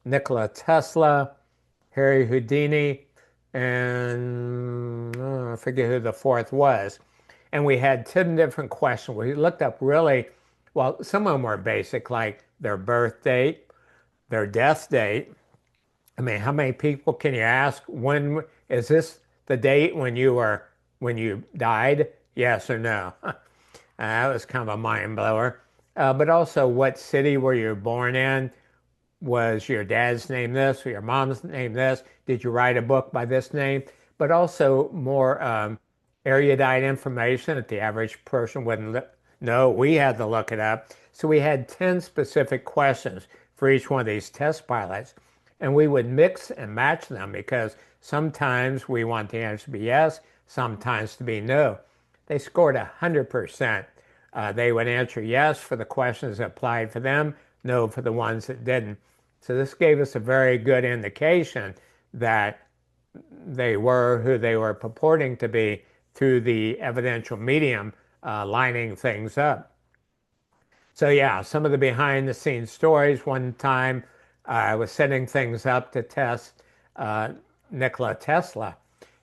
Nikola Tesla, Harry Houdini, and I forget who the 4th was. And we had 10 different questions. We looked up really, well, some of them were basic, like their birth date, their death date. I mean, how many people can you ask? When is this the date when you died? Yes or no? That was kind of a mind blower. But also, what city were you born in? Was your dad's name this or your mom's name this? Did you write a book by this name? But also more erudite information that the average person wouldn't know. We had to look it up. So we had 10 specific questions for each one of these test pilots. And we would mix and match them because sometimes we want the answer to be yes, sometimes to be no. They scored 100%. They would answer yes for the questions that applied for them, no for the ones that didn't. So this gave us a very good indication that they were who they were purporting to be through the evidential medium lining things up. So yeah, some of the behind the scenes stories. One time I was setting things up to test Nikola Tesla,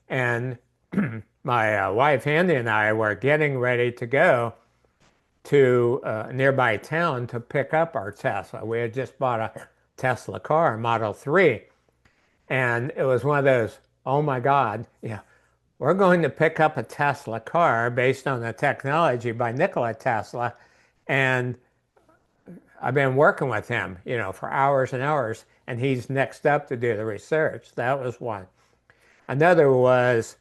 and my wife Andy and I were getting ready to go to a nearby town to pick up our Tesla. We had just bought a Tesla car, Model 3, and it was one of those, oh my God, we're going to pick up a Tesla car based on the technology by Nikola Tesla. And I've been working with him, for hours and hours, and he's next up to do the research. That was one. Another was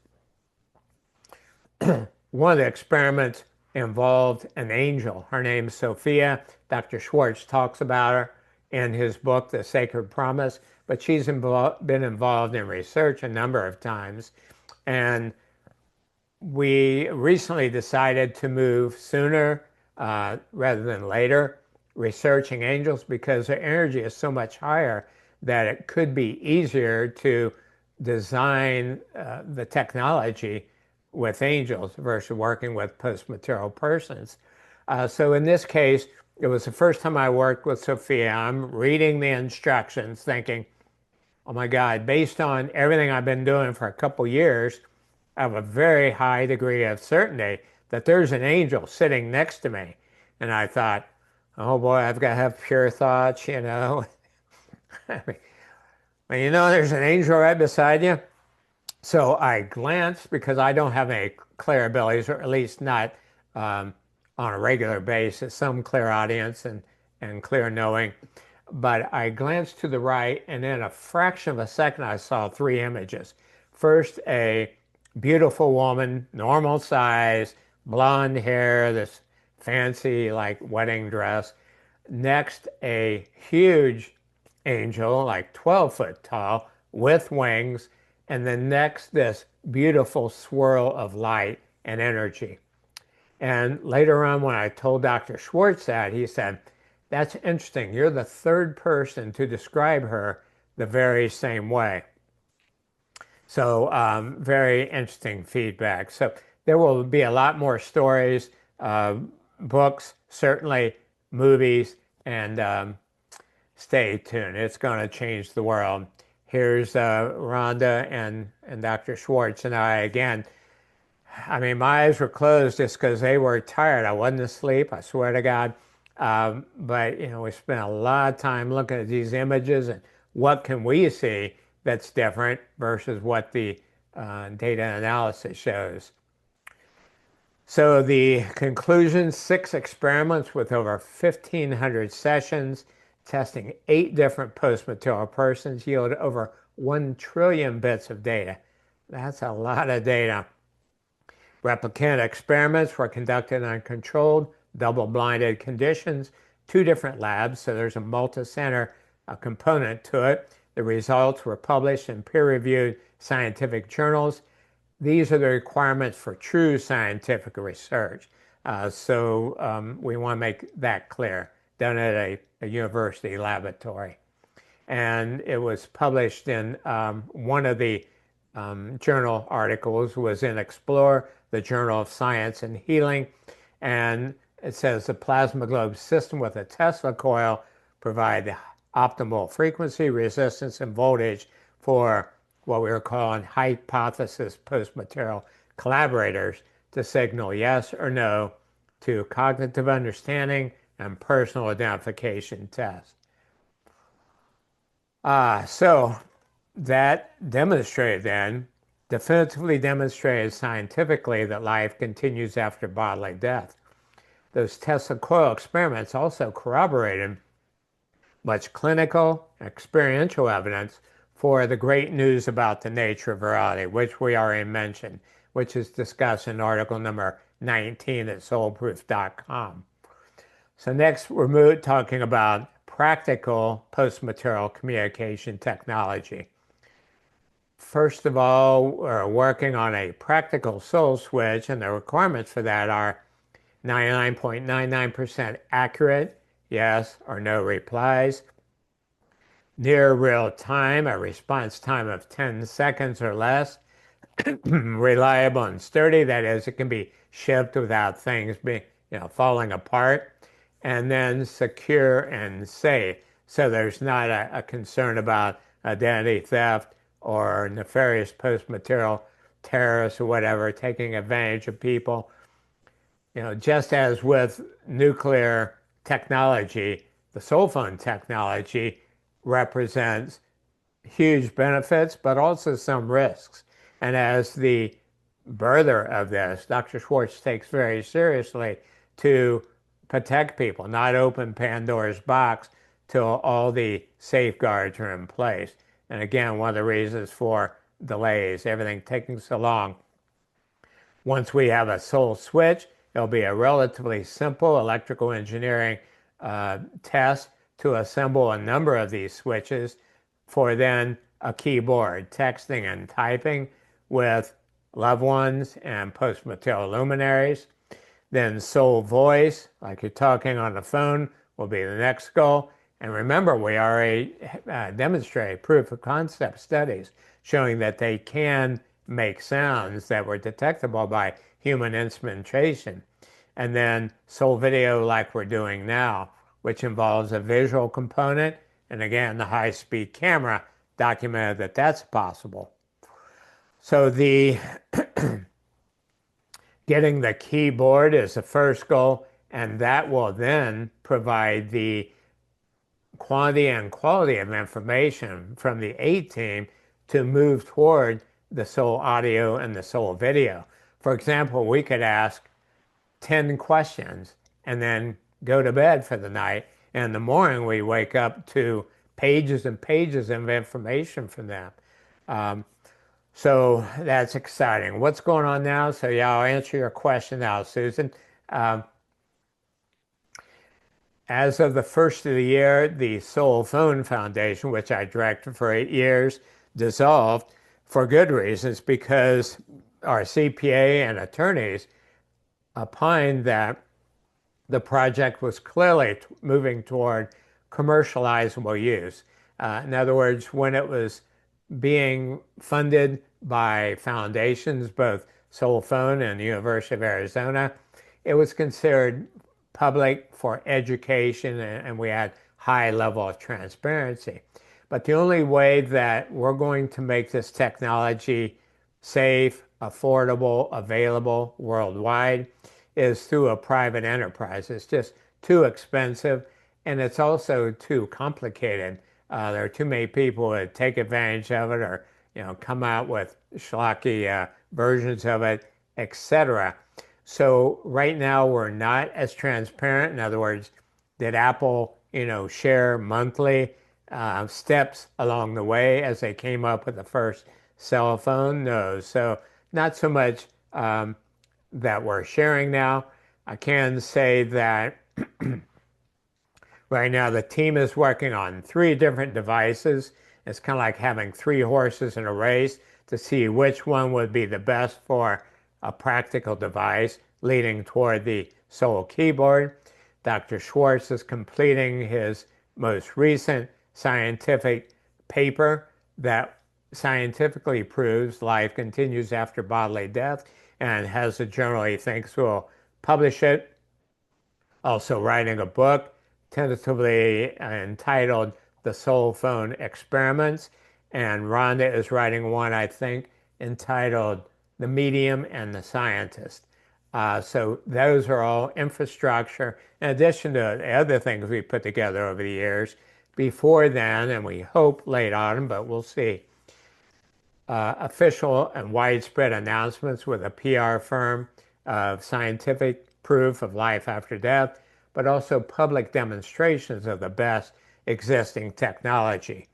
one of the experiments involved an angel. Her name's Sophia. Dr. Schwartz talks about her in his book, The Sacred Promise, but she's been involved in research a number of times. And we recently decided to move sooner rather than later researching angels because their energy is so much higher that it could be easier to design the technology with angels versus working with post-material persons. So in this case, it was the first time I worked with Sophia. I'm reading the instructions thinking, oh my God, based on everything I've been doing for a couple years, I have a very high degree of certainty that there's an angel sitting next to me. And I thought, oh boy, I've got to have pure thoughts, you know. I mean, well, you know, there's an angel right beside you. So I glanced because I don't have any clear abilities, or at least not on a regular basis, some clairaudience and clear knowing. But I glanced to the right, and in a fraction of a second, I saw three images. First, a beautiful woman, normal size, blonde hair, this fancy like wedding dress. Next, a huge angel, like 12 foot tall, with wings. And then next, this beautiful swirl of light and energy. And later on, when I told Dr. Schwartz that, he said, that's interesting. You're the third person to describe her the very same way. So very interesting feedback. So there will be a lot more stories, books, certainly movies, and stay tuned. It's going to change the world. Here's Rhonda and Dr. Schwartz and I again. I mean, my eyes were closed just because they were tired. I wasn't asleep, I swear to God. But, you know, we spent a lot of time looking at these images and what can we see that's different versus what the data analysis shows. So the conclusion, 6 experiments with over 1,500 sessions, testing 8 different post-material persons, yielded over 1 trillion bits of data. That's a lot of data. Replicant experiments were conducted on controlled, double-blinded conditions, 2 different labs, so there's a multi-center component to it. The results were published in peer-reviewed scientific journals. These are the requirements for true scientific research. So we want to make that clear, done at a university laboratory. And it was published in one of the journal articles was in Explore, the Journal of Science and Healing. And it says the plasma globe system with a Tesla coil provide the optimal frequency, resistance, and voltage for what we were calling hypothesis post-material collaborators to signal yes or no to cognitive understanding and personal identification tests. So that demonstrated then, definitively demonstrated scientifically that life continues after bodily death. Those Tesla coil experiments also corroborated much clinical and experiential evidence for the great news about the nature of reality, which we already mentioned, which is discussed in article number 19 at soulproof.com. So next we're talking about practical post-material communication technology. First of all, we're working on a practical soul switch, and the requirements for that are 99.99% accurate, yes or no replies, near real time, a response time of 10 seconds or less, reliable and sturdy, that is, it can be shipped without things being, falling apart, and then secure and safe. So there's not a concern about identity theft or nefarious post-material terrorists or whatever taking advantage of people. Just as with nuclear technology, the SoulPhone technology represents huge benefits, but also some risks. And as the birther of this, Dr. Schwartz takes very seriously to protect people, not open Pandora's box till all the safeguards are in place. And again, one of the reasons for delays, everything taking so long. Once we have a soul switch, it'll be a relatively simple electrical engineering test to assemble a number of these switches for then a keyboard, texting and typing with loved ones and post-material luminaries. Then soul voice, like you're talking on the phone, will be the next goal. And remember, we already demonstrated proof of concept studies showing that they can make sounds that were detectable by human instrumentation. And then soul video like we're doing now, which involves a visual component. And again, the high-speed camera documented that that's possible. So the getting the keyboard is the first goal, and that will then provide the quantity and quality of information from the A team to move toward the soul audio and the soul video. For example, we could ask 10 questions and then go to bed for the night. And in the morning, we wake up to pages and pages of information from them. So that's exciting. What's going on now? So yeah, I'll answer your question now, Susan. As of the first of the year, the SoulPhone Foundation, which I directed for 8 years, dissolved for good reasons, because our CPA and attorneys opined that the project was clearly moving toward commercializable use. In other words, when it was being funded by foundations, both SoulPhone and the University of Arizona, it was considered public for education, and we had high level of transparency. But the only way that we're going to make this technology safe, affordable, available worldwide is through a private enterprise. It's just too expensive, and it's also too complicated. There are too many people that take advantage of it, or come out with schlocky versions of it, etc. So right now we're not as transparent. In other words, did Apple, share monthly steps along the way as they came up with the first cell phone? No. So not so much that we're sharing now. I can say that right now the team is working on 3 different devices. It's kind of like having 3 horses in a race to see which one would be the best for a practical device, leading toward the Soul keyboard. Dr. Schwartz is completing his most recent scientific paper that scientifically proves life continues after bodily death, and has a journal he thinks will publish it. Also writing a book tentatively entitled The SoulPhone Experiments, and Rhonda is writing one, I think, entitled The Medium and the Scientist. So those are all infrastructure, in addition to the other things we put together over the years. Before then, and we hope late autumn, but we'll see, official and widespread announcements with a PR firm of scientific proof of life after death, but also public demonstrations of the best existing technology.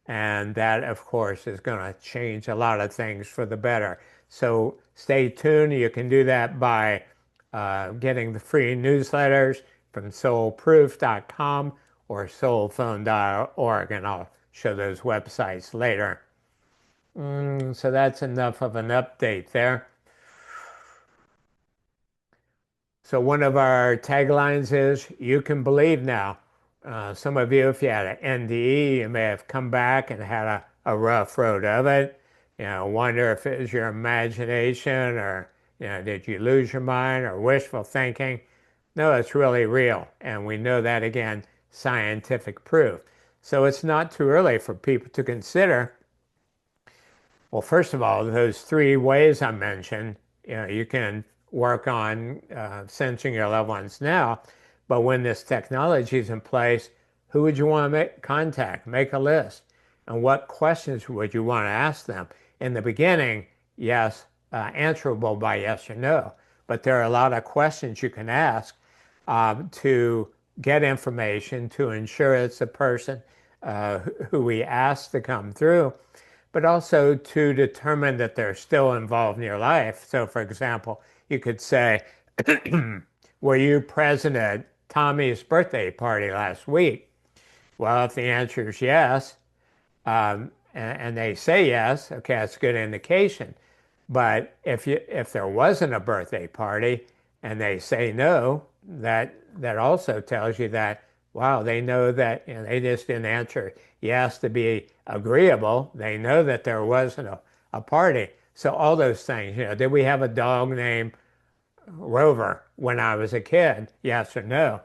And that, of course, is going to change a lot of things for the better. So stay tuned. You can do that by getting the free newsletters from soulproof.com or soulphone.org, and I'll show those websites later. So that's enough of an update there. So one of our taglines is, you can believe now. Some of you, if you had an NDE, you may have come back and had a rough road of it. Wonder if it was your imagination, or did you lose your mind, or wishful thinking? No, it's really real, and we know that, again, scientific proof. So it's not too early for people to consider, well, first of all, those 3 ways I mentioned. You can work on sensing your loved ones now, but when this technology is in place, who would you want to contact? Make a list. And what questions would you want to ask them? In the beginning, yes, answerable by yes or no. But there are a lot of questions you can ask to get information, to ensure it's the person who we asked to come through, but also to determine that they're still involved in your life. So, for example, you could say, were you present at Tommy's birthday party last week? Well, if the answer is yes, and they say yes, okay, that's a good indication. But if there wasn't a birthday party and they say no, that also tells you that wow, they know that, they just didn't answer yes to be agreeable. They know that there wasn't a party. So all those things, did we have a dog named Rover when I was a kid? Yes or no?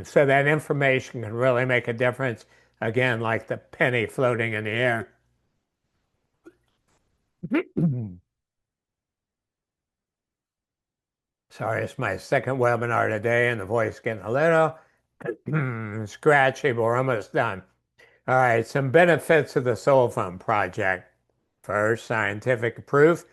So that information can really make a difference. Again, like the penny floating in the air. Sorry, it's my second webinar today and the voice getting a little scratchy, but we're almost done. All right, some benefits of the SoulPhone project. First, scientific proof,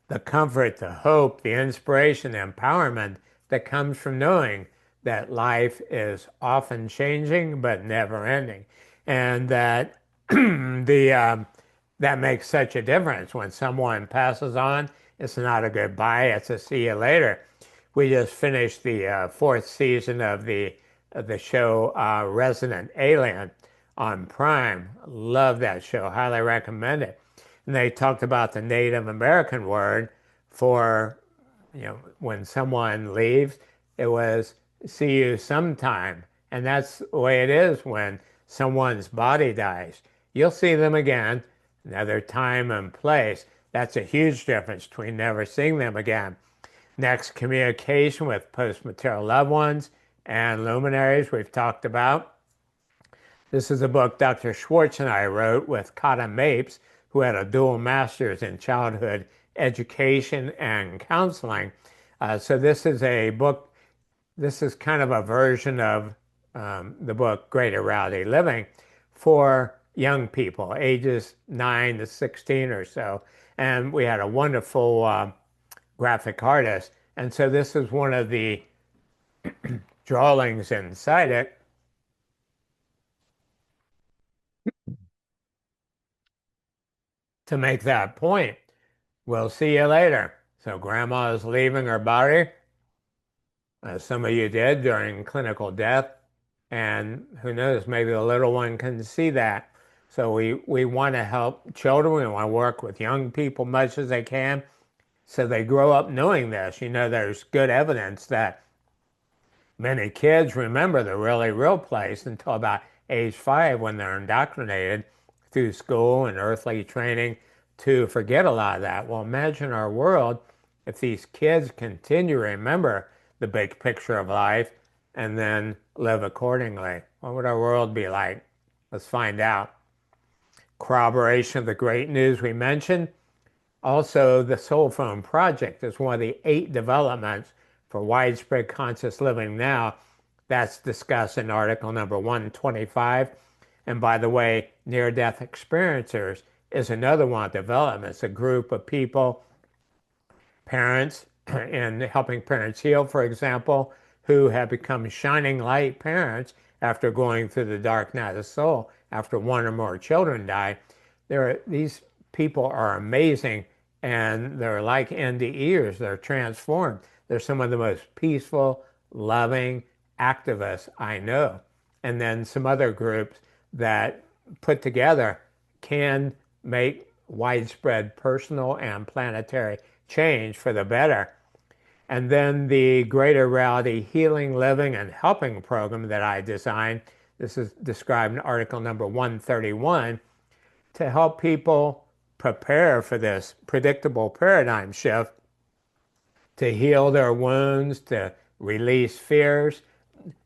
the comfort, the hope, the inspiration, the empowerment that comes from knowing that life is often changing but never ending, and that that makes such a difference when someone passes on. It's not a goodbye; it's a see you later. We just finished the fourth season of the show Resident Alien on Prime. Love that show. Highly recommend it. And they talked about the Native American word for, when someone leaves, it was see you sometime. And that's the way it is when someone's body dies. You'll see them again, another time and place. That's a huge difference between never seeing them again. Next, communication with post-material loved ones and luminaries we've talked about. This is a book Dr. Schwartz and I wrote with Kata Mapes, who had a dual master's in childhood education and counseling. So this is a book, this is kind of a version of the book Greater Reality Living for young people, ages 9 to 16 or so. And we had a wonderful graphic artist. And so this is one of the drawings inside it. To make that point, we'll see you later. So grandma is leaving her body, as some of you did during clinical death. And who knows, maybe the little one can see that. So we want to help children. We want to work with young people much as they can so they grow up knowing this. There's good evidence that many kids remember the really real place until about age 5 when they're indoctrinated through school and earthly training to forget a lot of that. Well, imagine our world if these kids continue to remember the big picture of life and then live accordingly. What would our world be like? Let's find out. Corroboration of the great news we mentioned. Also, the SoulPhone project is one of the 8 developments for widespread conscious living now. That's discussed in article number 125. And by the way, near-death experiencers is another one of the developments, a group of people, parents, and helping parents heal, for example, who have become shining light parents after going through the dark night of the soul, after one or more children die. These people are amazing, and they're like NDEers. They're transformed. They're some of the most peaceful, loving activists I know. And then some other groups that put together can make widespread personal and planetary change for the better. And then the Greater Reality Healing, Living, and Helping program that I designed. This is described in article number 131 to help people prepare for this predictable paradigm shift, to heal their wounds, to release fears,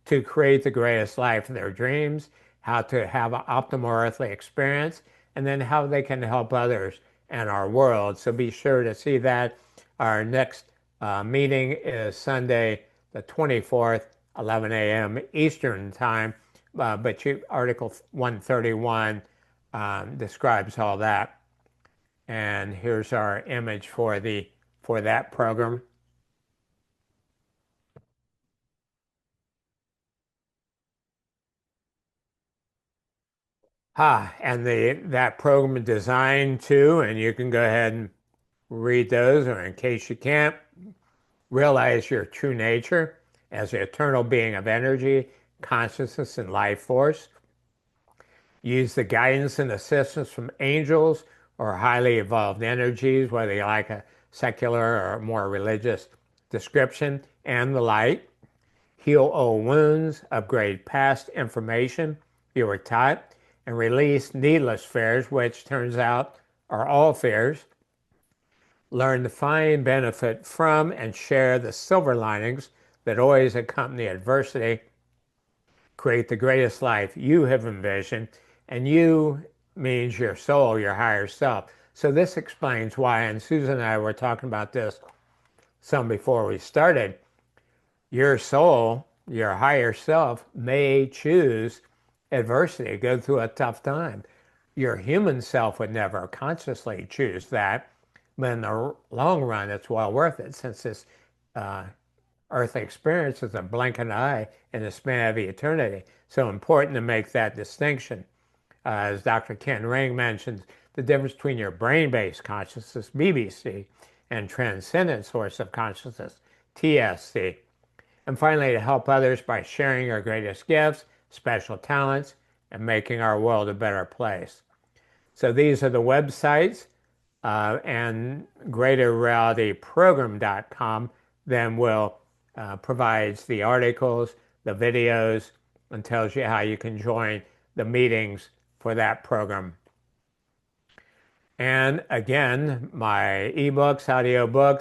to create the greatest life of their dreams, how to have an optimal earthly experience, and then how they can help others and our world. So be sure to see that. Our next meeting is Sunday, the 24th, 11 a.m. Eastern Time. But Article 131 describes all that. And here's our image for that program. And that program is designed to, and you can go ahead and read those, or in case you can't, realize your true nature as the eternal being of energy, consciousness, and life force. Use the guidance and assistance from angels or highly evolved energies, whether you like a secular or more religious description, and the light. heal old wounds, upgrade past information you were taught, and release needless fears, which turns out are all fears. Learn to find benefit from and share the silver linings that always accompany adversity. Create the greatest life you have envisioned, and you means your soul, your higher self. So this explains why, and Susan and I were talking about this some before we started, your soul, your higher self, may choose adversity, go through a tough time. Your human self would never consciously choose that, but in the long run, it's well worth it, since this earthly experience is a blink of an eye in the span of eternity. So important to make that distinction. As Dr. Ken Ring mentions, the difference between your brain-based consciousness, BBC, and transcendent source of consciousness, TSC. And finally, to help others by sharing our greatest gifts, special talents, and making our world a better place. So these are the websites, and greaterrealityprogram.com then will provides the articles, the videos, and tells you how you can join the meetings for that program. And again, my ebooks,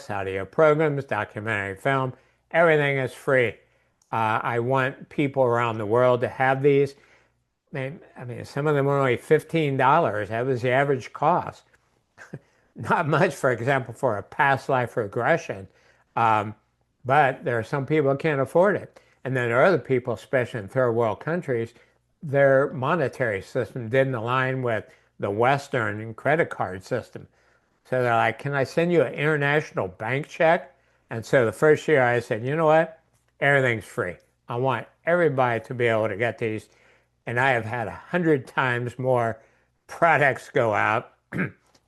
audio programs, documentary film, everything is free. I want people around the world to have these. I mean, some of them are only $15. That was the average cost. Not much, for example, for a past life regression. But there are some people who can't afford it. And then there are other people, especially in third world countries, their monetary system didn't align with the Western credit card system. So they're like, can I send you an international bank check? And so the first year I said, you know what? Everything's free. I want everybody to be able to get these. And I have had 100 times more products go out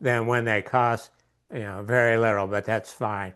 than when they cost, very little, but that's fine.